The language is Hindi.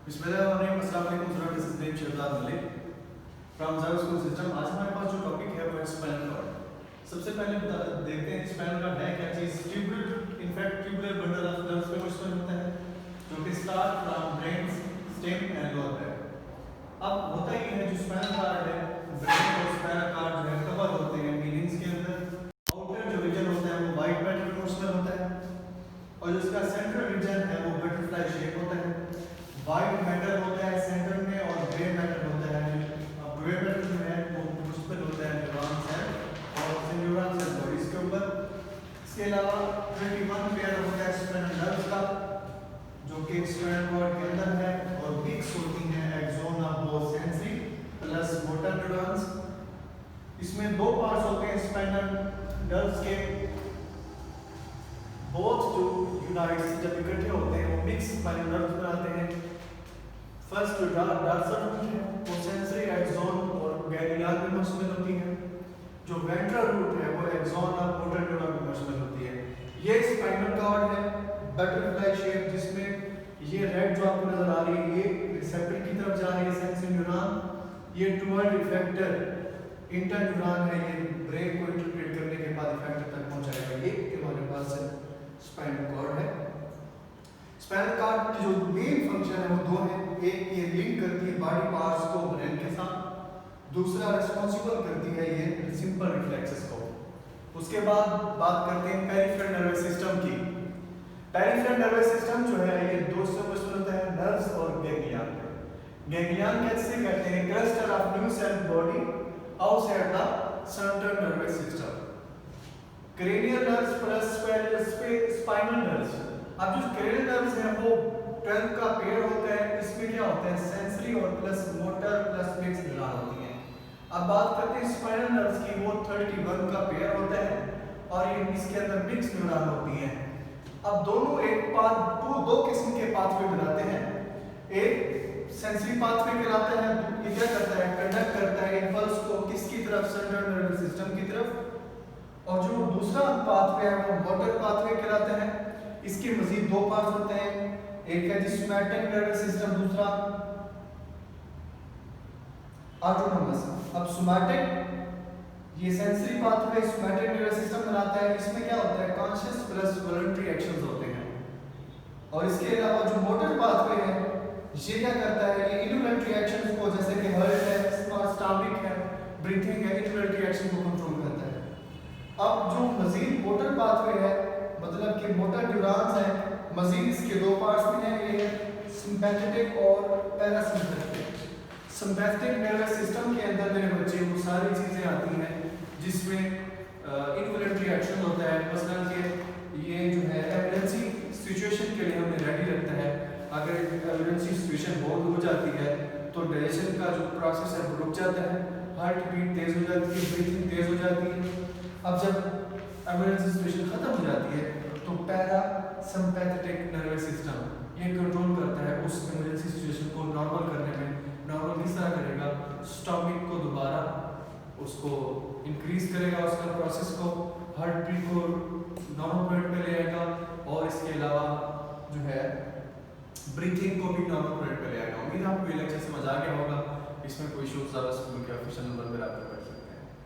Bismillahirrahmanirrahim. Assalamu alaikum. This is name Shahzad Malik from Zara School System. आज हमारे पास जो टॉपिक है वो है स्पाइनल कॉर्ड। सबसे पहले देखते हैं स्पाइनल कॉर्ड है क्या चीज। Tubular in fact tubular bundle of nerves पे क्वेश्चन होता है जो कि start from brain stem and lower back. अब होता ही है जो स्पाइनल कॉर्ड है ब्रेन और स्पाइनल कॉर्ड जो है कवर होते हैं मीनिंग्स के अंदर। आउटर जो रीजन होता है वो वाइट मैटर प्रोपोर्शनल होता है और जो इसका सेंट्रल रीजन है वो बटरफ्लाई शेप होता है। वाइट मैटर होता है सेंटर में और ग्रे मैटर होता है। अब ग्रे मैटर जो है वो प्रोपोर्शनल होता है न्यूरॉन्स है और न्यूरॉन्स है बॉडीज के ऊपर। इसके अलावा 21 पेयर होता है स्पाइनल नर्व्स का जो कि स्पाइनल कॉर्ड के अंदर है और मिक्स होती हैं axon of both sensory plus motor neurons. इसमें दो पार्ट्स होते हैं स्पाइनल नर्व्स के। बोथ जो यूनाइट्स जब इकट्ठे होते हैं वो मिक्स स्पाइनल नर्व्स बनाते हैं। फर्स्ट जो डॉर्सल रूट है वो सेंसरी एक्सोन और गैंग्लियन में मुश्तमिल होती है। जो वेंट्रल रूट है वो एक्सोन और मोटर न्यूरॉन में मुश्तमिल होती है। ये स्पाइनल कॉर्ड है बटरफ्लाई शेप जिसमें ये रेड जो आपको नजर आ रही है ये रिसेप्टर की तरफ जा रही है सेंसरी न्यूरॉन। ये टुवर्ड इफेक्टर इंटर न्यूरॉन है ये ब्रेन को इंटरप्रेट करने के बाद इफेक्टर तक पहुंचाएगा। ये हमारे पास स्पाइनल कॉर्ड है। स्पाइनल कॉर्ड की जो मेन फंक्शन है वो दो है। एक ये लिंक करती है बॉडी पार्ट्स को ब्रेन के साथ, दूसरा रिस्पांसिबल करती है ये सिंपल रिफ्लेक्सेस को। उसके बाद बात करते हैं पेरिफेरल नर्वस सिस्टम की। पेरिफेरल नर्वस सिस्टम जो है ये दो से मुश्तमिल होता है नर्व्स और गैंग्लियन। गैंग्लियन कैसे कहते हैं cluster of new cell body outside the central nervous system. Cranial nerves plus spinal nerves. अब जो क्रेनियल नर्व्स है वो 12 का पेयर होता है। इसमें क्या होता है सेंसरी और plus motor plus mix neuron होती हैं। अब बात करते हैं स्पाइनल नर्व्स की वो 31 का पेयर होता है और ये इसके अंदर मिक्स न्यूरॉन होती हैं। अब दोनों दो किस्म के पाथवे बनाते हैं। एक सेंसरी पाथवे कहलाता है। ये क्या करता है कंडक्ट करता है इंपल्स को किसकी तरफ सेंट्रल नर्वस सिस्टम की तरफ। और जो दूसरा पाथवे है वो मोटर पाथवे कहलाता है। इसके मजीद दो पार्ट होते हैं, एक है सोमैटिक नर्वस सिस्टम, दूसरा ऑटोनोमस। अब सोमैटिक ये sensory pathway somatic nervous system बनाता है। इसमें क्या होता है कॉन्शियस प्लस वॉलंटरी एक्शंस होते हैं। और इसके अलावा जो मोटर पाथवे है ये क्या करता है ये इनवॉलंटरी एक्शंस को जैसे कि हार्ट है स्टमक है ब्रीथिंग है इनवॉलंटरी एक्शन को कंट्रोल करता है। अब जो मजीद मोटर पाथवे है मतलब कि मोटर न्यूरॉन्स हैं मजीद इसके दो पार्ट्स में हैं। ये है सिंपैथेटिक और पैरासिम्पैथेटिक। सिंपैथेटिक नर्वस सिस्टम के अंदर मेरे बच्चे वो सारी चीजें आती हैं जिसमें इनवॉलंटरी एक्शन होता है। मसलन कि ये जो है इमरजेंसी सिचुएशन के लिए हमें रेडी रखता है। अगर इमरजेंसी सिचुएशन बहुत हो जाती है तो डाइजेशन का जो प्रोसेस है वो रुक जाता है, हार्ट बीट तेज हो जाती है, ब्रीथिंग तेज हो जाती है। अब जब इमरजेंसी सिचुएशन खत्म हो जाती है तो पैरासिम्पैथेटिक नर्वस सिस्टम ये कंट्रोल करता है उस इमरजेंसी सिचुएशन को नॉर्मल करने में। नॉर्मल किस तरह करेगा स्टमक को दोबारा उसको इंक्रीज करेगा उसका प्रोसेस को, हार्ट बीट को नॉर्मल पॉइंट पे ले आएगा और इसके अलावा जो है ब्रीथिंग को भी नॉर्मल पॉइंट पे ले आएगा। उम्मीद आपको ये लेक्चर समझ आ गया होगा। इसमें कोई इशू ज़्यादा स्कूल के ऑफिशियल नंबर पर आप